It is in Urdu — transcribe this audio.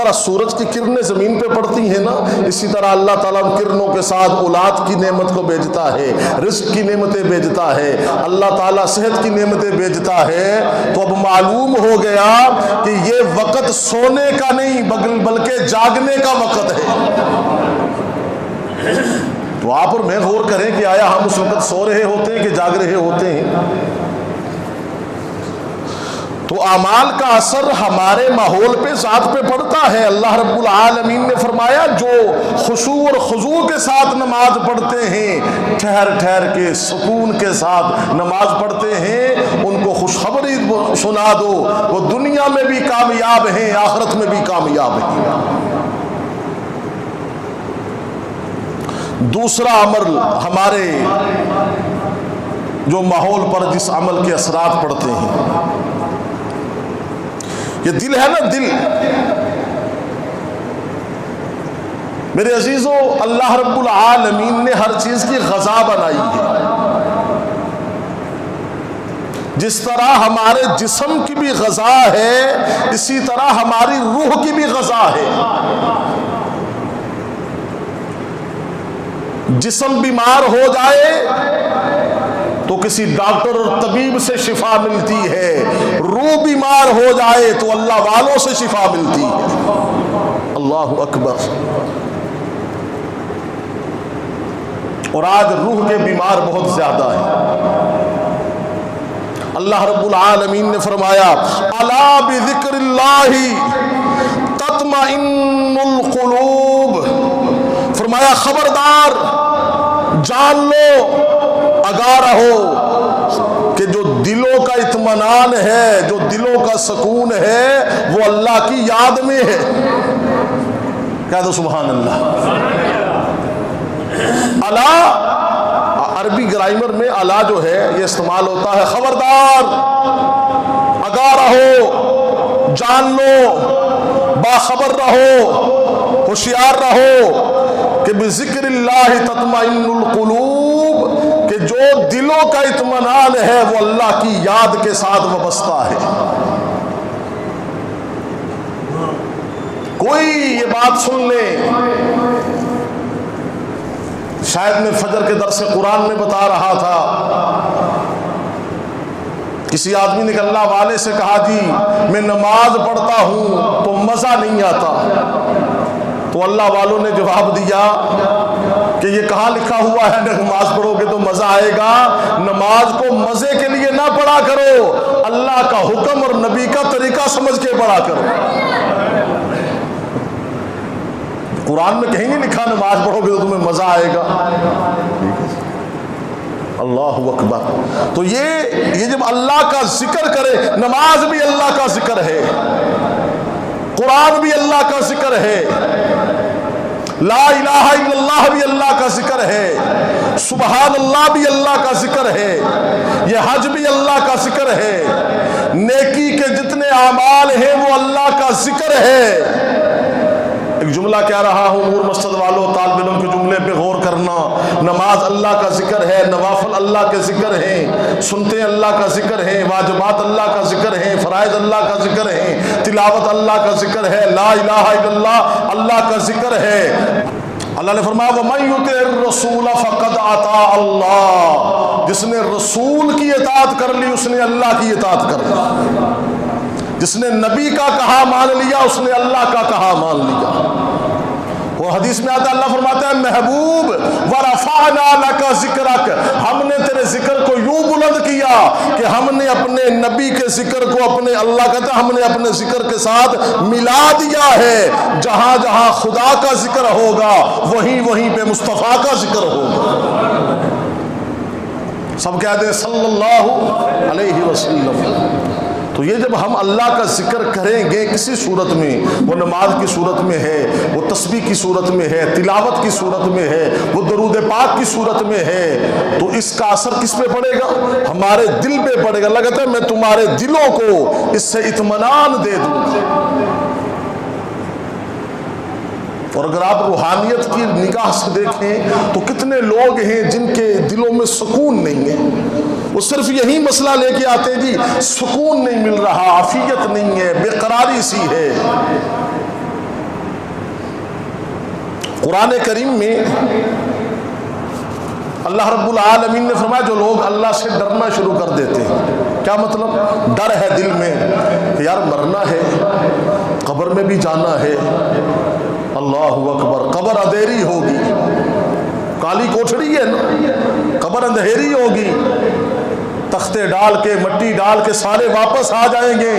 طرح سورج کی کرنیں زمین پہ پڑتی ہیں نا، اسی طرح اللہ تعالیٰ ان کرنوں کے ساتھ اولاد کی نعمت کو بھیجتا ہے، رزق کی نعمتیں بھیجتا ہے، اللہ تعالیٰ صحت کی نعمتیں بھیجتا ہے۔ تو اب معلوم ہو گیا کہ یہ وقت سونے کا نہیں بلکہ جاگنے کا وقت ہے۔ تو آپ اور میں غور کریں کہ آیا ہم اس وقت سو رہے ہوتے ہیں کہ جاگ رہے ہوتے ہیں؟ تو اعمال کا اثر ہمارے ماحول پہ، ذات پہ پڑتا ہے۔ اللہ رب العالمین نے فرمایا جو خشوع اور خضوع کے ساتھ نماز پڑھتے ہیں، ٹھہر ٹھہر کے سکون کے ساتھ نماز پڑھتے ہیں، ان کو خوشخبری سنا دو، وہ دنیا میں بھی کامیاب ہیں، آخرت میں بھی کامیاب ہیں۔ دوسرا عمل ہمارے جو ماحول پر جس عمل کے اثرات پڑتے ہیں، یہ دل ہے نا، دل۔ میرے عزیزو، اللہ رب العالمین نے ہر چیز کی غذا بنائی ہے۔ جس طرح ہمارے جسم کی بھی غذا ہے، اسی طرح ہماری روح کی بھی غذا ہے۔ جسم بیمار ہو جائے تو کسی ڈاکٹر اور طبیب سے شفا ملتی ہے، روح بیمار ہو جائے تو اللہ والوں سے شفا ملتی ہے۔ اللہ اکبر۔ اور آج روح کے بیمار بہت زیادہ ہیں۔ اللہ رب العالمین نے فرمایا الا بذکر اللہ تطمئن القلوب، فرمایا خبردار، جان لو، آگاہ رہو کہ جو دلوں کا اطمینان ہے، جو دلوں کا سکون ہے، وہ اللہ کی یاد میں ہے۔ کہہ دو سبحان اللہ۔ الا، عربی گرامر میں الا جو ہے یہ استعمال ہوتا ہے خبردار، آگاہ رہو، جان لو، باخبر رہو، ہوشیار رہو کہ بذکر اللہ تطمئن القلوب، کہ جو دلوں کا اطمینان ہے وہ اللہ کی یاد کے ساتھ وابستہ ہے۔ کوئی یہ بات سن لے، شاید میں فجر کے درس قرآن میں بتا رہا تھا، کسی آدمی نے اللہ والے سے کہا جی میں نماز پڑھتا ہوں تو مزہ نہیں آتا، تو اللہ والوں نے جواب دیا کہ یہ کہاں لکھا ہوا ہے نماز پڑھو گے تو مزہ آئے گا؟ نماز کو مزے کے لیے نہ پڑھا کرو، اللہ کا حکم اور نبی کا طریقہ سمجھ کے پڑھا کرو۔ قرآن میں کہیں نہیں لکھا نماز پڑھو گے تو تمہیں مزہ آئے گا۔ اللہ اکبر۔ تو یہ جب اللہ کا ذکر کرے، نماز بھی اللہ کا ذکر ہے، قرآن بھی اللہ کا ذکر ہے، لا الہ الا اللہ بھی اللہ کا ذکر ہے، سبحان اللہ بھی اللہ کا ذکر ہے، یہ حج بھی اللہ کا ذکر ہے، نیکی کے جتنے اعمال ہیں وہ اللہ کا ذکر ہے۔ ایک جملہ کہہ رہا ہوں، نور مسجد والوں، طالب علم کے جملے پہ غور کرنا۔ نماز اللہ کا ذکر ہے، نوافل اللہ کے ذکر ہیں، سنتے اللہ کا ذکر ہے، واجبات اللہ کا ذکر ہے، فرائض اللہ کا ذکر ہے، تلاوت اللہ کا ذکر ہے، لا الہ الا اللہ اللہ کا ذکر ہے۔ اللہ نے فرمایا وَمَن يُطِعِ الرَّسُولَ فَقَدْ أَطَاعَ اللَّهَ، جس نے رسول کی اطاعت کر لی اس نے اللہ کی اطاعت کر لی، جس نے نبی کا کہا مان لیا اس نے اللہ کا کہا مان لیا۔ وہ حدیث میں آتا ہے، اللہ فرماتا ہے محبوب وَرَفَعْنَا لَكَ ذِكْرَكَ، ہم نے تیرے ذکر کو یوں بلند کیا کہ ہم نے اپنے نبی کے ذکر کو اپنے، اللہ کہتا ہے ہم نے اپنے ذکر کے ساتھ ملا دیا ہے۔ جہاں جہاں خدا کا ذکر ہوگا وہیں وہیں پہ مصطفیٰ کا ذکر ہوگا۔ سب کہتے ہیں صلی اللہ علیہ وسلم۔ تو یہ جب ہم اللہ کا ذکر کریں گے کسی صورت میں، وہ نماز کی صورت میں ہے، وہ تسبیح کی صورت میں ہے، تلاوت کی صورت میں ہے، وہ درود پاک کی صورت میں ہے، تو اس کا اثر کس پہ پڑے گا؟ ہمارے دل پہ پڑے گا۔ اللہ کہتا ہے میں تمہارے دلوں کو اس سے اطمینان دے دوں گا۔ اور اگر آپ روحانیت کی نگاہ سے دیکھیں تو کتنے لوگ ہیں جن کے دلوں میں سکون نہیں ہے، وہ صرف یہی مسئلہ لے کے آتے ہیں جی سکون نہیں مل رہا، عافیت نہیں ہے، بے قراری سی ہے۔ قرآن کریم میں اللہ رب العالمین نے فرمایا جو لوگ اللہ سے ڈرنا شروع کر دیتے ہیں، کیا مطلب؟ ڈر ہے دل میں کہ یار مرنا ہے، قبر میں بھی جانا ہے، اللہ اکبر، قبر اندھیری ہوگی، کالی کوٹھڑی ہے نا، قبر اندھیری ہوگی، تختے ڈال کے مٹی ڈال کے سارے واپس آ جائیں گے،